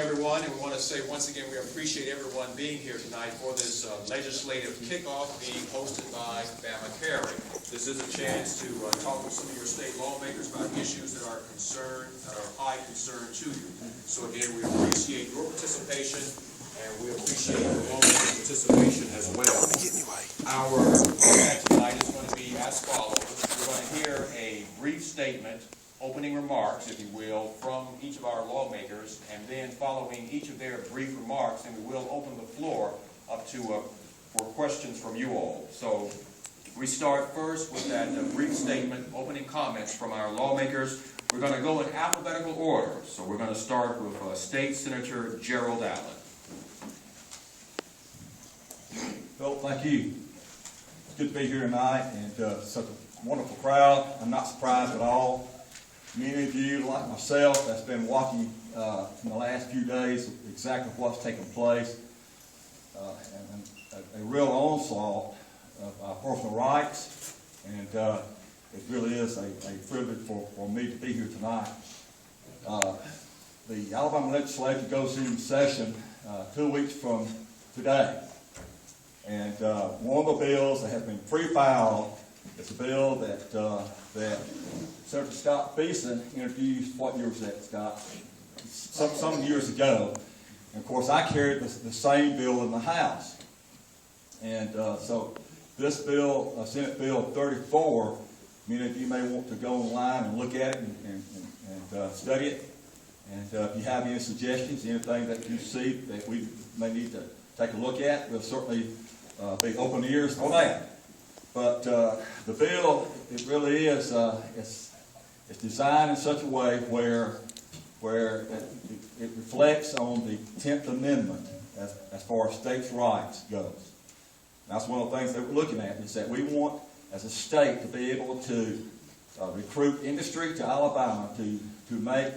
everyone, and we want to say once again we appreciate everyone being here tonight for this legislative kickoff being hosted by Bama Carry. This is a chance to talk with some of your state lawmakers about issues that are high concern to you. So again, we appreciate your participation, and we appreciate the lawmakers' participation as well. Our format tonight is going to be as follows. We're going to hear a brief statement, opening remarks, if you will, from each of our lawmakers, and then following each of their brief remarks, and we will open the floor up to for questions from you all. So we start first with that brief statement, opening comments from our lawmakers. We're going to go in alphabetical order. So we're going to start with State Senator Gerald Allen. Bill, thank you. It's good to be here tonight, and such a wonderful crowd. I'm not surprised at all. Many of you, like myself, that's been watching in the last few days exactly what's taken place, and a real onslaught of personal rights, and it really is a privilege for me to be here tonight. The Alabama legislature goes into session 2 weeks from today, and one of the bills that has been pre-filed is a bill that Senator Scott Beeson introduced. What year was that, Scott? Some years ago. And of course, I carried the same bill in the House. And so this bill, Senate Bill 34, many of you may want to go online and look at it and study it. And if you have any suggestions, anything that you see that we may need to take a look at, we'll certainly be open ears for that. But the bill, it really is, it's designed in such a way where it reflects on the 10th Amendment as far as states' rights goes. That's one of the things that we're looking at, is that we want, as a state, to be able to recruit industry to Alabama to make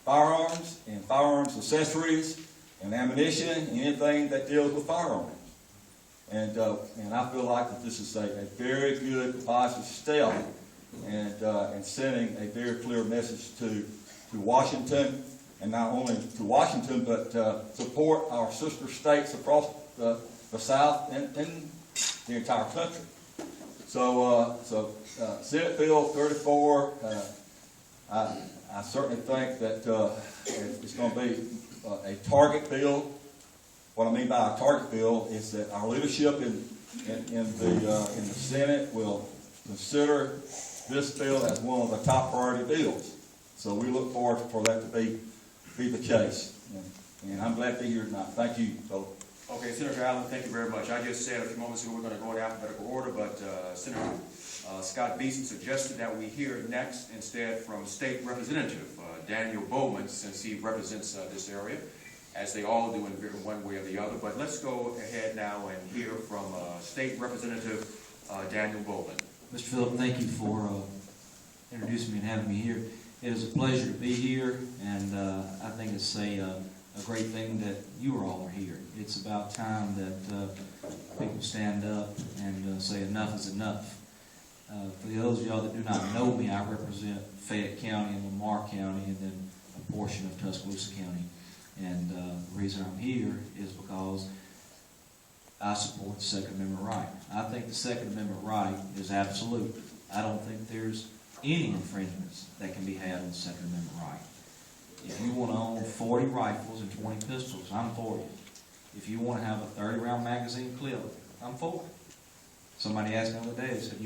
firearms and firearms accessories and ammunition and anything that deals with firearms. And I feel like that this is a very good positive step, and sending a very clear message to Washington, and not only to Washington, but support our sister states across the South and the entire country. So Senate Bill 34, I certainly think that it's going to be a target bill. What I mean by a target bill is that our leadership in the Senate will consider this bill as one of the top priority bills. So we look forward for that to be the case. And I'm glad to be here tonight. Thank you, Philip. Okay, Senator Allen, thank you very much. I just said a few moments ago we're going to go in alphabetical order, but Senator Scott Beeson suggested that we hear next instead from State Representative Daniel Bowman, since he represents this area, as they all do in one way or the other. But let's go ahead now and hear from State Representative Daniel Bowman. Mr. Phillip, thank you for introducing me and having me here. It is a pleasure to be here, and I think it's a great thing that you all are here. It's about time that people stand up and say enough is enough. For those of y'all that do not know me, I represent Fayette County and Lamar County, and then a portion of Tuscaloosa County. And the reason I'm here is because I support the Second Amendment right. I think the Second Amendment right is absolute. I don't think there's any infringements that can be had on the Second Amendment right. If you want to own 40 rifles and 20 pistols, I'm for you. If you want to have a 30-round magazine clip, I'm for it. Somebody asked me the other day, they said,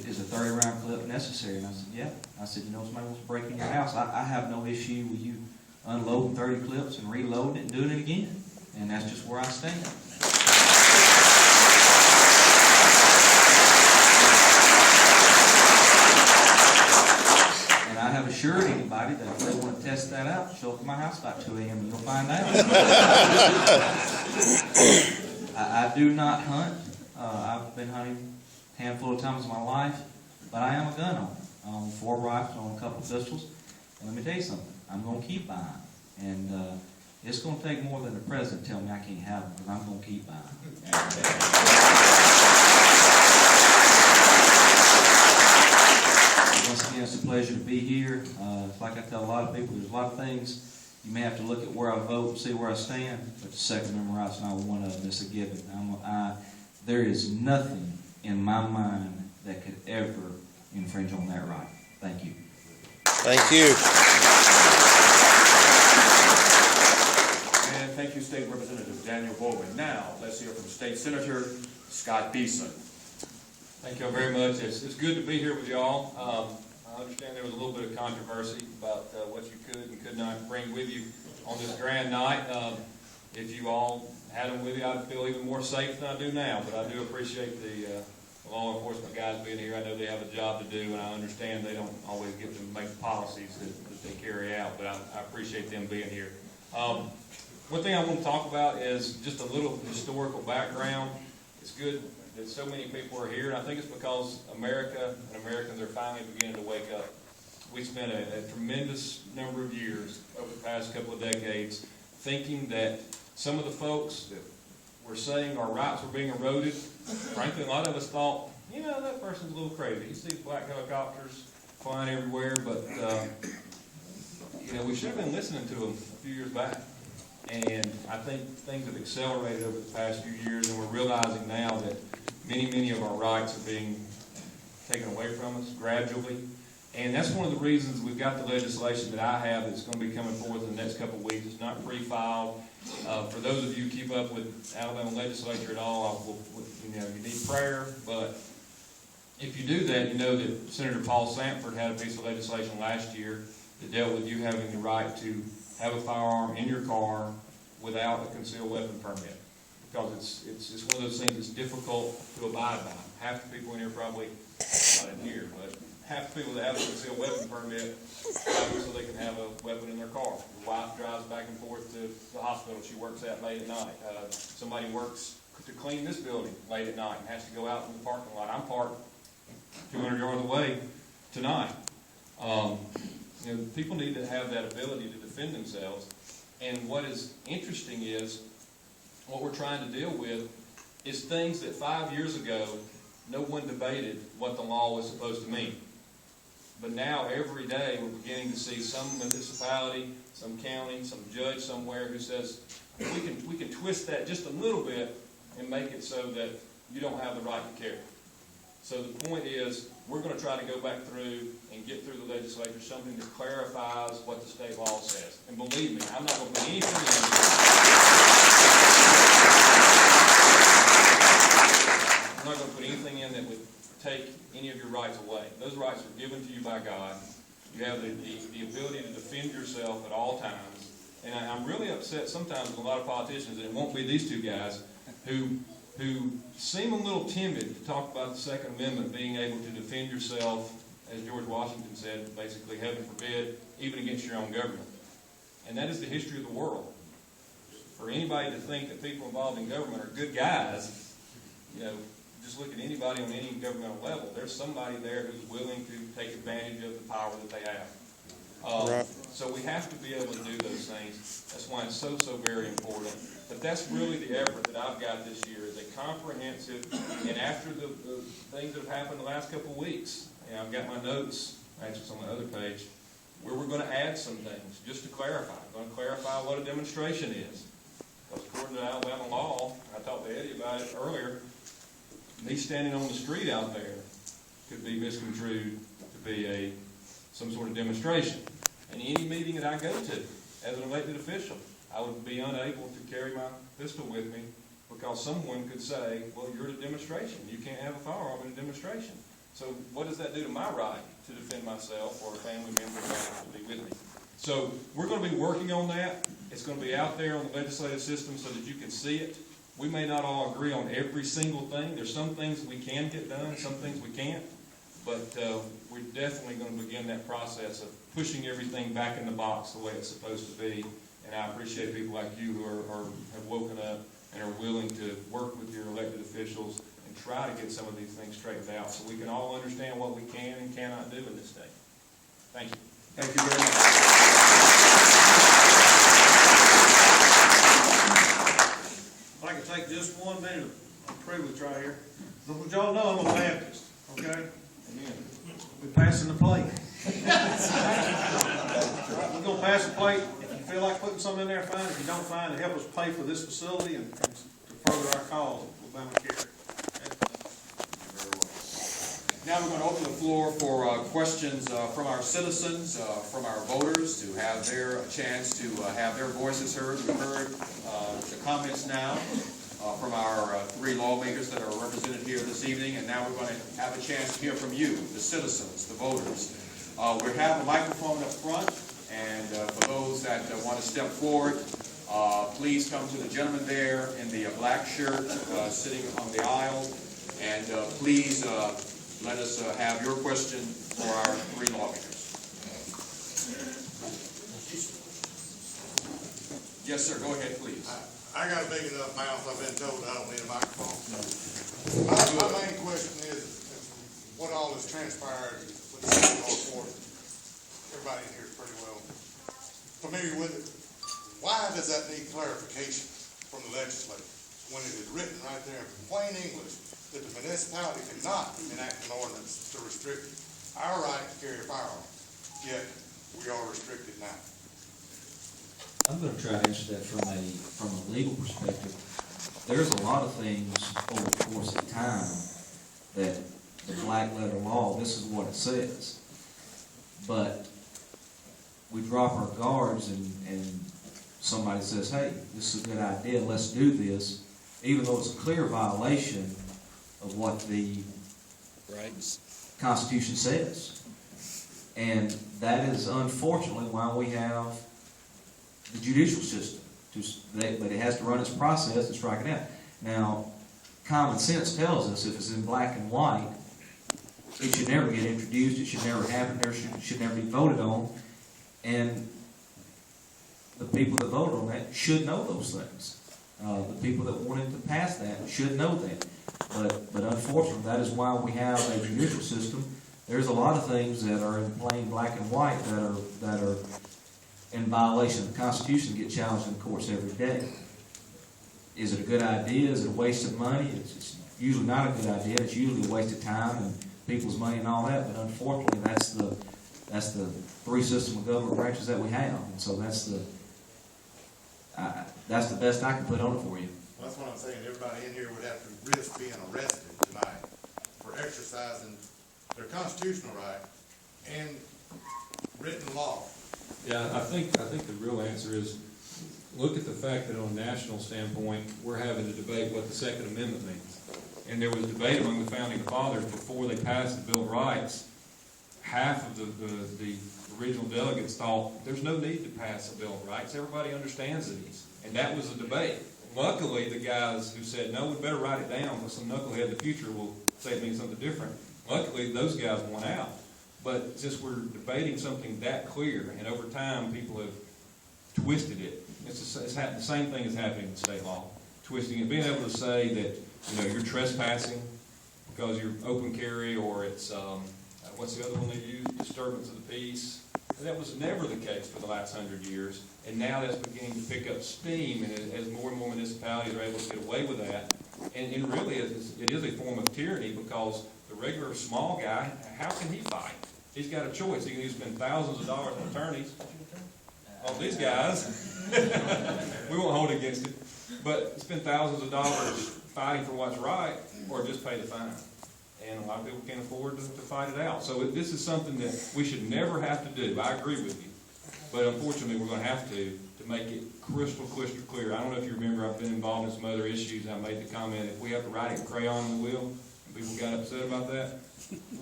is a 30-round clip necessary? And I said, yeah. I said, somebody wants to break in your house. I have no issue with you unloading 30 clips and reloading it and doing it again. And that's just where I stand. And I have assured anybody that if they want to test that out, show up at my house about 2 a.m. and you'll find out. I do not hunt. I've been hunting a handful of times in my life, but I am a gun owner. I own 4 rifles, I own a couple of pistols. And let me tell you something, I'm going to keep buying. And it's going to take more than the president tell me I can't have them, because I'm going to keep buying. Once again, it's a pleasure to be here. Like I tell a lot of people, there's a lot of things You may have to look at where I vote and see where I stand, but the Second Amendment right's not one of them. It's a given. There is nothing in my mind that could ever infringe on that right. Thank you. Thank you. And thank you, State Representative Daniel Bowman. Now, let's hear from State Senator Scott Beeson. Thank you all very much. It's good to be here with y'all. I understand there was a little bit of controversy about what you could and could not bring with you on this grand night. If you all had them with you, I'd feel even more safe than I do now, but I do appreciate the law enforcement guys being here. I know they have a job to do, and I understand they don't always get to make the policies that they carry out, but I appreciate them being here. One thing I want to talk about is just a little historical background. It's good that so many people are here, and I think it's because America and Americans are finally beginning to wake up. We spent a tremendous number of years over the past couple of decades thinking that some of the folks that were saying our rights were being eroded, frankly, a lot of us thought, you know, that person's a little crazy. You see black helicopters flying everywhere, but, you know, we should have been listening to them a few years back. And I think things have accelerated over the past few years, and we're realizing now that many of our rights are being taken away from us gradually. And that's one of the reasons we've got the legislation that I have that's going to be coming forth in the next couple of weeks. It's not pre-filed. For those of you who keep up with Alabama legislature at all, you know, you need prayer. But if you do that, you know that Senator Paul Sanford had a piece of legislation last year that dealt with you having the right to have a firearm in your car without a concealed weapon permit. Because it's one of those things that's difficult to abide by. Half the people in here probably, not in here, but half the people that have a concealed weapon permit have it so they can have a weapon in their car. Your wife drives back and forth to the hospital she works at late at night. Somebody works to clean this building late at night and has to go out in the parking lot. I'm parked 200 yards away tonight. You know, people need to have that ability to defend themselves. And what is interesting is what we're trying to deal with is things that 5 years ago no one debated what the law was supposed to mean. But now every day we're beginning to see some municipality, some county, some judge somewhere who says we can twist that just a little bit and make it so that you don't have the right to carry. So the point is, we're going to try to go back through and get through the legislature something that clarifies what the state law says. And believe me, I'm not going to put anything in there. I'm not going to put anything in that would take any of your rights away. Those rights are given to you by God. You have the ability to defend yourself at all times. And I'm really upset sometimes with a lot of politicians, and it won't be these two guys, who seem a little timid to talk about the Second Amendment, being able to defend yourself, as George Washington said, basically, heaven forbid, even against your own government. And that is the history of the world. For anybody to think that people involved in government are good guys, you know, just look at anybody on any governmental level. There's somebody there who's willing to take advantage of the power that they have. Right. So we have to be able to do those things. That's why it's so very important. But that's really the effort that I've got this year, is a comprehensive, and after the things that have happened the last couple of weeks, and I've got my notes, actually it's on the other page, where we're going to add some things, just to clarify. I'm going to clarify what a demonstration is. Because according to Alabama law, I talked to Eddie about it earlier, me standing on the street out there could be misconstrued to be some sort of demonstration. And any meeting that I go to as an elected official, I would be unable to carry my pistol with me because someone could say, well, you're at a demonstration. You can't have a firearm in a demonstration. So what does that do to my right to defend myself or a family member that happens to be with me? So we're going to be working on that. It's going to be out there on the legislative system so that you can see it. We may not all agree on every single thing. There's some things we can get done, some things we can't. But we're definitely going to begin that process of pushing everything back in the box the way it's supposed to be. And I appreciate people like you who have woken up and are willing to work with your elected officials and try to get some of these things straightened out so we can all understand what we can and cannot do in this state. Thank you. Thank you very much. If I could take just 1 minute of privilege right here. But y'all know I'm a Baptist, okay? We're passing the plate. We're going to pass the plate. If you feel like in there, fine. If you don't, fine, to help us pay for this facility and to further our cause with Bama Care. Now we're going to open the floor for questions from our citizens, from our voters, to have their chance to have their voices heard. We've heard the comments now from our three lawmakers that are represented here this evening, and now we're going to have a chance to hear from you, the citizens, the voters. We have a microphone up front, and for those that want to step forward, please come to the gentleman there in the black shirt sitting on the aisle, and please let us have your question for our three lawmakers. Yes, sir. Go ahead, please. I got a big enough mouth. I've been told I don't need a microphone. My main question is what all has transpired with the city of Northport. Everybody in here is pretty well familiar with it. Why does that need clarification from the legislature when it is written right there in plain English that the municipality cannot enact an ordinance to restrict our right to carry a firearm, yet we are restricted now? I'm going to try to answer that from a legal perspective. There's a lot of things over the course of time that the black letter law, this is what it says. But we drop our guards and somebody says, hey, this is a good idea, let's do this, even though it's a clear violation of what the Constitution says. And that is unfortunately why we have the judicial system. But it has to run its process and strike it out. Now, common sense tells us if it's in black and white, it should never get introduced, it should never happen, it should never be voted on. And the people that voted on that should know those things. The people that wanted to pass that should know that. But unfortunately, that is why we have a judicial system. There's a lot of things that are in plain black and white that are in violation of the Constitution get challenged in courts every day. Is it a good idea? Is it a waste of money? It's usually not a good idea. It's usually a waste of time and people's money and all that. But unfortunately, that's the three system of government branches that we have. And so that's the best I can put on it for you. Well, that's what I'm saying. Everybody in here would have to risk being arrested tonight for exercising their constitutional right and written law. Yeah, I think the real answer is, look at the fact that on a national standpoint, we're having to debate what the Second Amendment means. And there was debate among the Founding Fathers before they passed the Bill of Rights. Half of the original delegates thought there's no need to pass a Bill of Rights. Everybody understands these. And that was a debate. Luckily, the guys who said, no, we better write it down, because some knucklehead in the future will say it means something different. Luckily, those guys won out. But since we're debating something that clear, and over time people have twisted it, the same thing is happening in state law. Twisting it, being able to say that you're trespassing because you're open carry, or it's what's the other one they use? Disturbance of the peace. And that was never the case for the last 100 years, and now that's beginning to pick up steam, and as more and more municipalities are able to get away with that, and really it is a form of tyranny, because the regular small guy, how can he fight? He's got a choice. He can either spend thousands of dollars on attorneys. All these guys, we won't hold against it, but spend thousands of dollars fighting for what's right, or just pay the fine. And a lot of people can't afford to fight it out. So this is something that we should never have to do. I agree with you. But unfortunately, we're going to have to make it crystal clear. I don't know if you remember, I've been involved in some other issues, and I made the comment, if we have to write it in crayon on the wheel, and people got upset about that,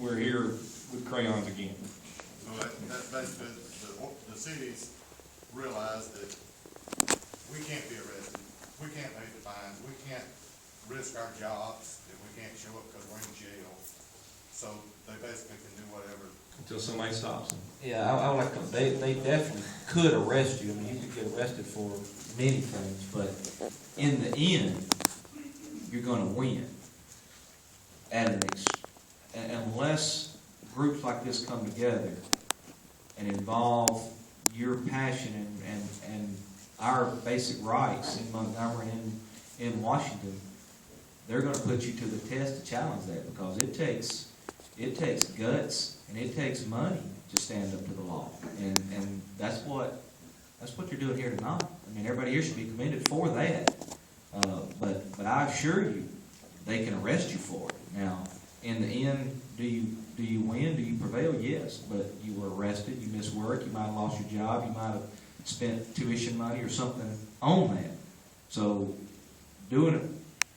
we're here with crayons again. So that's basically, the cities realize that we can't be arrested, we can't pay the fines, we can't risk our jobs if we can't show up because we're in jail. So they basically can do whatever. Until somebody stops them. Yeah, I would like to, they definitely could arrest you. I mean, you could get arrested for many things, but in the end, you're going to win. Unless groups like this come together and involve your passion and our basic rights in Montgomery and in Washington, they're going to put you to the test to challenge that, because it takes guts and it takes money to stand up to the law, and that's what That's what you're doing here tonight. I mean, everybody here should be commended for that. But I assure you, they can arrest you for it. Now, in the end, do you win? Do you prevail? Yes, but you were arrested, you missed work, you might have lost your job, you might have spent tuition money or something on that. So doing it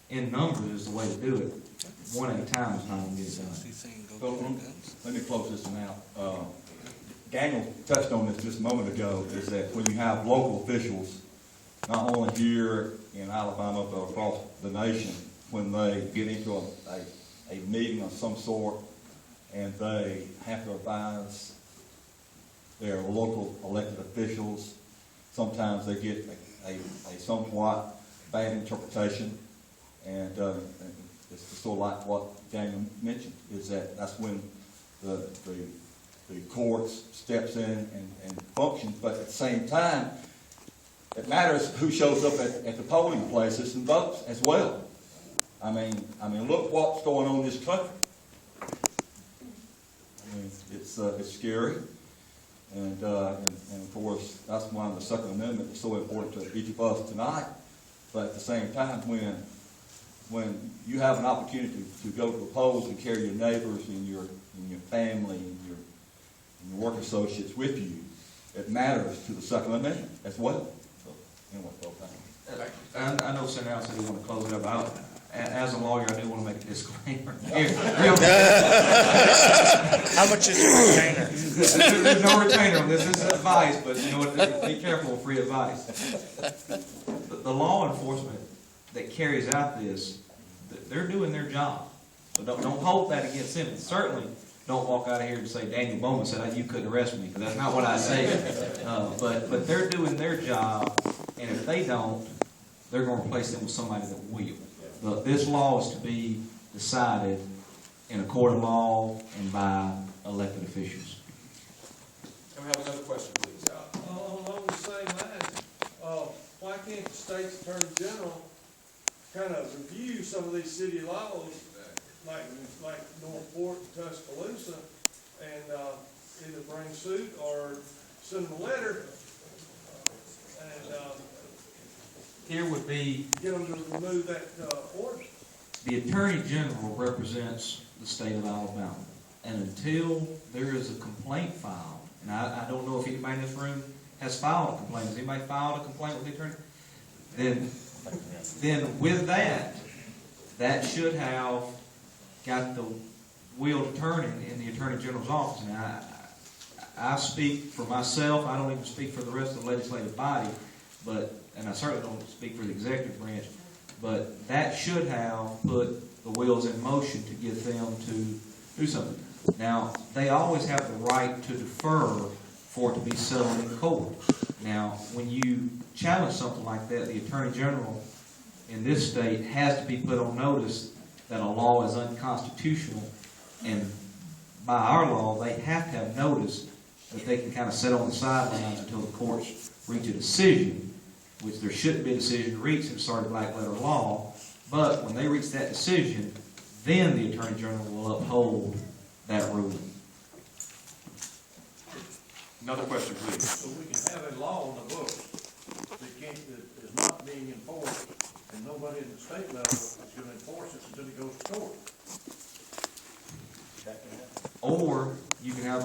in numbers is the way to do it. One at a time is not going to get it done. So, let me close this one out. Daniel touched on this just a moment ago, is that when you have local officials, not only here in Alabama, but across the nation, when they get into a meeting of some sort, and they have to advise their local elected officials, sometimes they get a somewhat bad interpretation, and it's sort of like what Daniel mentioned, is that's when the courts steps in and functions, but at the same time, it matters who shows up at the polling places and votes as well. I mean, look what's going on in this country. I mean, it's scary, and of course, that's why the Second Amendment is so important to each of us tonight. But at the same time, when you have an opportunity to go to the polls and carry your neighbors and your family and your work associates with you, it matters to the Second Amendment as well. So, anyway, thank you. I know Senator Al said he wanted to close it up. As a lawyer, I do want to make a disclaimer. How much is your retainer? There's no retainer on this. This is advice, but you know what? Be careful with free advice. The law enforcement that carries out this, they're doing their job. So don't hold that against them. And certainly don't walk out of here and say Daniel Bama said you couldn't arrest me, because that's not what I say. But they're doing their job, and if they don't, they're going to replace them with somebody that will. But this law is to be decided in a court of law and by elected officials. Can we have another question, please, Al? Along the same lines, why can't the state's attorney general kind of review some of these city laws, like Northport and Tuscaloosa, and either bring suit or send them a letter, and Here would be, get them to remove that order? the Attorney General represents the state of Alabama. And until there is a complaint filed, and I don't know if anybody in this room has filed a complaint. Has anybody filed a complaint with the attorney? Then with that should have got the wheel turning in the Attorney General's office. And I speak for myself. I don't even speak for the rest of the legislative body, and I certainly don't speak for the executive branch, but that should have put the wheels in motion to get them to do something. Now, they always have the right to defer for it to be settled in court. Now, when you challenge something like that, the Attorney General in this state has to be put on notice that a law is unconstitutional, and by our law, they have to have notice that they can kind of sit on the sidelines until the courts reach a decision, which there shouldn't be a decision reached in started black letter law. But when they reach that decision, then the Attorney General will uphold that ruling. Another question, please. So we can have a law on the books that is not being enforced, and nobody at the state level is going to enforce it until it goes to court. Or you can have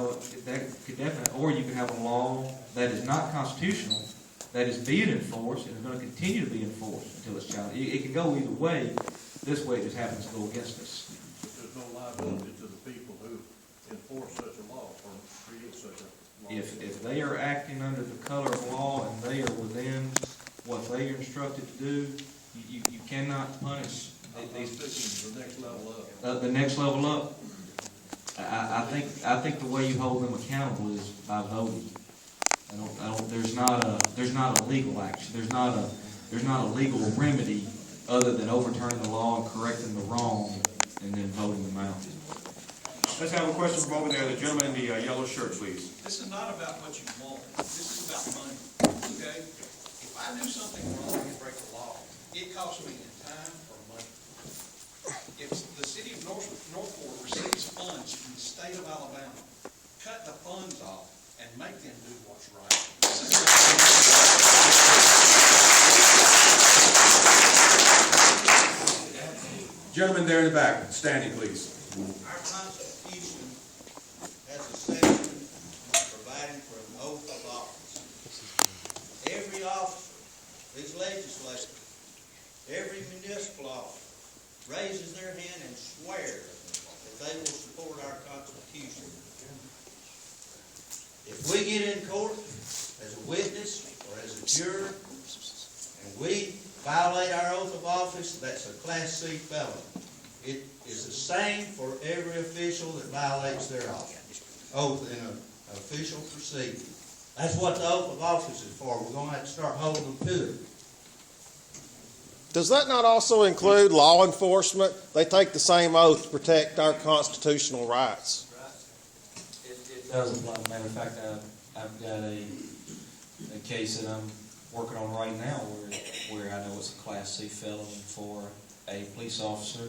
a law that is not constitutional, that is being enforced and is going to continue to be enforced until it's challenged. It can go either way. This way it just happens to go against us. But there's no liability to the people who enforce such a law or create such a law. If they are acting under the color of law and they are within what they are instructed to do, you cannot punish these. The next level up. The next level up. I think the way you hold them accountable is by voting. There's not a legal action. There's not a legal remedy other than overturning the law and correcting the wrong and then voting them out. Let's have a question from over there, the gentleman in the yellow shirt, please. This is not about what you want. This is about money, okay? If I do something wrong and break the law, it costs me in time or money. If the city of Northport receives funds from the state of Alabama, cut the funds off and make them do what's right. This is Gentleman there in the back, standing, please. Our Constitution has a section providing for an oath of office. Every officer, these legislators, every municipal officer raises their hand and swears that they will support our Constitution. If we get in court as a witness or as a juror, and we violate our oath of office, that's a Class C felony. It is the same for every official that violates their oath in an official proceeding. That's what the oath of office is for. We're going to have to start holding them to it. Does that not also include law enforcement? They take the same oath to protect our constitutional rights. It does apply. Matter of fact, I've got a case that I'm working on right now where I know it's a Class C felony for a police officer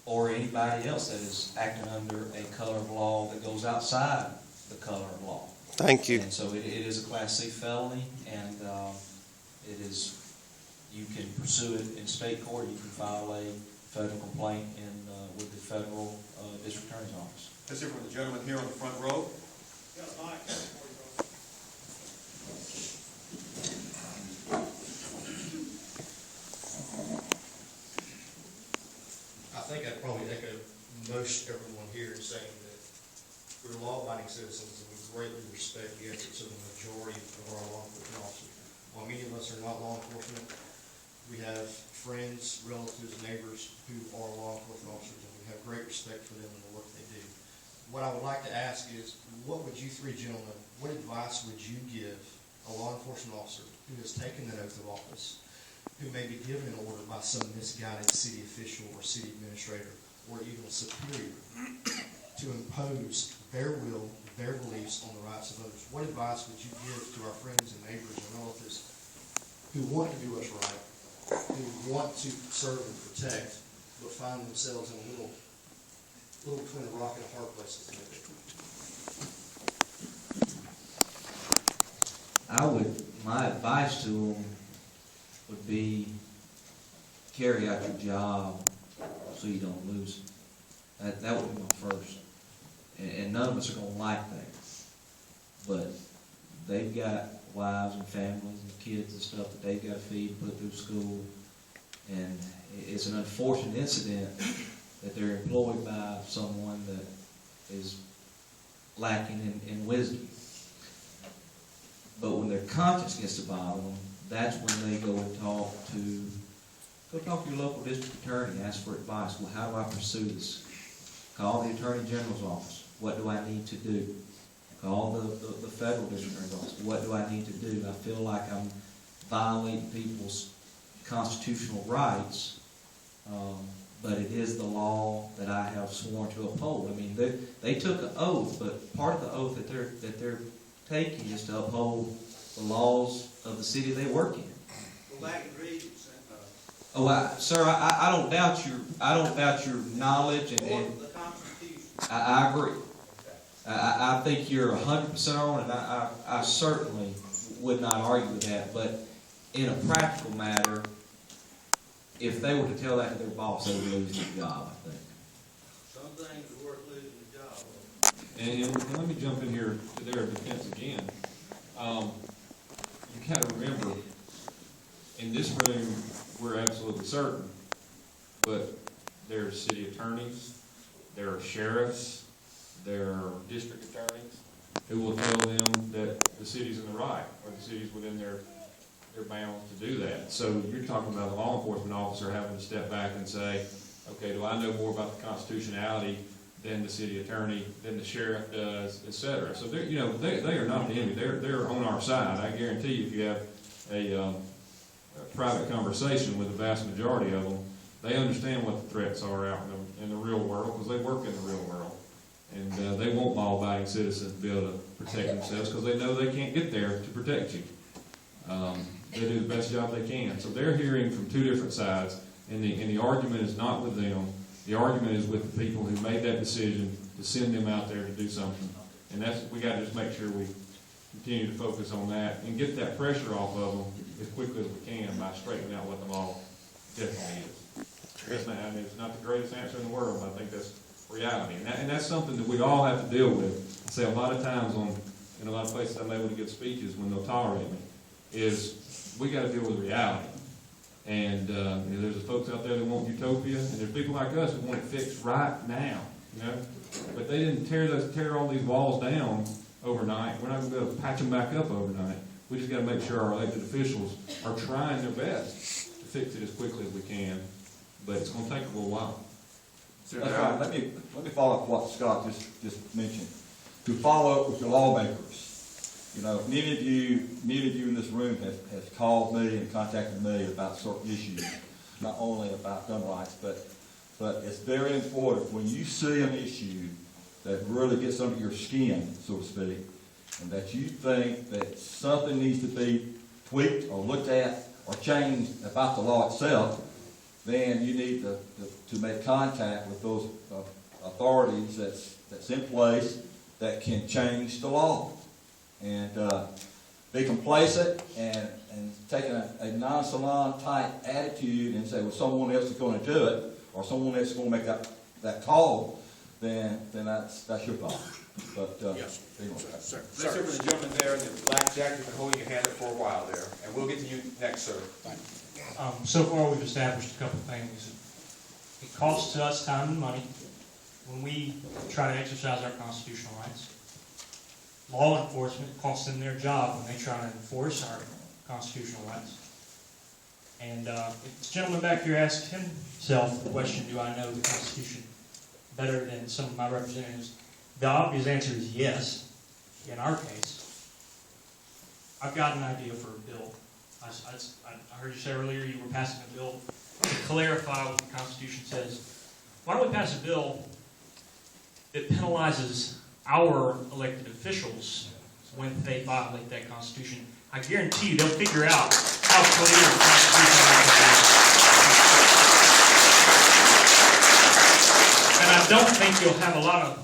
or anybody else that is acting under a color of law that goes outside the color of law. Thank you. And so it is a Class C felony, and it is, you can pursue it in state court, you can file a federal complaint with the federal district attorney's office. Let's hear from the gentleman here on the front row. I think I'd probably echo most everyone here in saying that we're law-abiding citizens and we greatly respect the efforts of the majority of our law enforcement officers. While many of us are not law enforcement, we have friends, relatives, neighbors who are law enforcement officers, and we have great respect for them and the work they do. What I would like to ask is, what would you three gentlemen, what advice would you give a law enforcement officer who has taken that oath of office, who may be given an order by some misguided city official or city administrator or even a superior to impose their will, their beliefs on the rights of others? What advice would you give to our friends and neighbors and relatives who want to do what's right, who want to serve and protect, but find themselves in a little between a rock and a hard place to make it? My advice to them would be carry out your job so you don't lose it. That would be my first. And none of us are going to like that. But they've got wives and families and kids and stuff that they've got to feed, put through school. And it's an unfortunate incident that they're employed by someone that is lacking in wisdom. But when their conscience gets to bother them, that's when they go and talk to your local district attorney, ask for advice. Well, how do I pursue this? Call the Attorney General's office. What do I need to do? Call the federal district attorney's office. What do I need to do? I feel like I'm violating people's constitutional rights, but it is the law that I have sworn to uphold. I mean, they took an oath, but part of the oath that they're taking is to uphold the laws of the city they work in. Go back and read it. Sir, I don't doubt your knowledge, and The Constitution. I agree. I think you're 100% on, and I certainly would not argue with that. But in a practical matter, if they were to tell that to their boss, they would lose their job, I think. Some things are worth losing the job of. And let me jump in here to their defense again. You got to remember, in this room, we're absolutely certain, but there are city attorneys, there are sheriffs, there are district attorneys who will tell them that the city's in the right, or the city's within their bounds to do that. So you're talking about a law enforcement officer having to step back and say, okay, do I know more about the constitutionality than the city attorney, than the sheriff does, et cetera. So they are not the enemy. They're on our side. I guarantee you, if you have a private conversation with the vast majority of them, they understand what the threats are out in the real world, because they work in the real world. And they want law-abiding citizens to be able to protect themselves, because they know they can't get there to protect you. They do the best job they can. So they're hearing from two different sides, and the argument is not with them. The argument is with the people who made that decision to send them out there to do something. And we got to just make sure we continue to focus on that and get that pressure off of them as quickly as we can by straightening out what the law definitely is. Yes, ma'am. It's not the greatest answer in the world, but I think that's reality. And that's something that we all have to deal with. I say a lot of times in a lot of places I'm able to give speeches when they'll tolerate me, is we gotta deal with reality. And, there's folks out there that want utopia, and there's people like us who want it fixed right now, But they didn't tear all these walls down overnight. We're not gonna be able to patch them back up overnight. We just gotta make sure our elected officials are trying their best to fix it as quickly as we can, but it's gonna take a little while. That's right. Let me follow up what Scott just mentioned. To follow up with your lawmakers. Many of you in this room has called me and contacted me about certain issues, not only about gun rights, but it's very important when you see an issue that really gets under your skin, so to speak, and that you think that something needs to be tweaked or looked at or changed about the law itself, then you need to make contact with those authorities that's in place that can change the law. And be complacent and taking a nonchalant type attitude and say, well, someone else is going to do it, or someone else is going to make that call, then that's your fault. But Yes. anyway. Sir. Let's hear from the gentleman there in the black jacket, been holding your hand up for a while there, and we'll get to you next, sir. So far, we've established a couple things. It costs us time and money when we try to exercise our constitutional rights. Law enforcement costs them their job when they try to enforce our constitutional rights. And if this gentleman back here asked himself the question, do I know the Constitution better than some of my representatives? The obvious answer is yes, in our case. I've got an idea for a bill. I heard you say earlier you were passing a bill to clarify what the Constitution says. Why don't we pass a bill that penalizes our elected officials when they violate that Constitution? I guarantee you they'll figure out how clear the Constitution is. And I don't think you'll have a lot of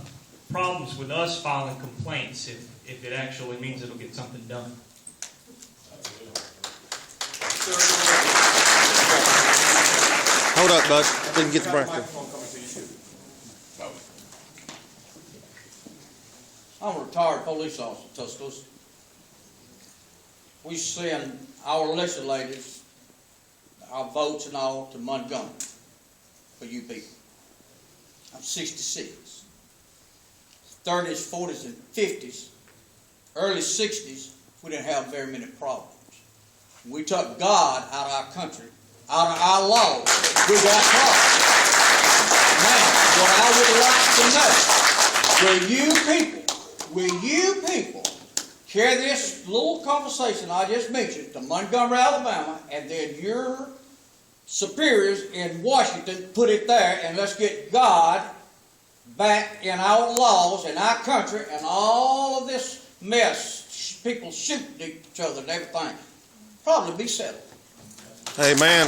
problems with us filing complaints if it actually means it'll get something done. Hold up, bud. Didn't get the breath. Microphone coming to you too. I'm a retired police officer, Tuscaloosa. We send our legislators, our votes and all, to Montgomery for you people. I'm 66. 30s, 40s, and 50s, early 60s, we didn't have very many problems. We took God out of our country, out of our laws, we got problems. Now, what I would like to know, will you people carry this little conversation I just mentioned to Montgomery, Alabama, and then your superiors in Washington put it there, and let's get God back in our laws, in our country, and all of this mess, people shooting each other and everything, probably be settled. Amen.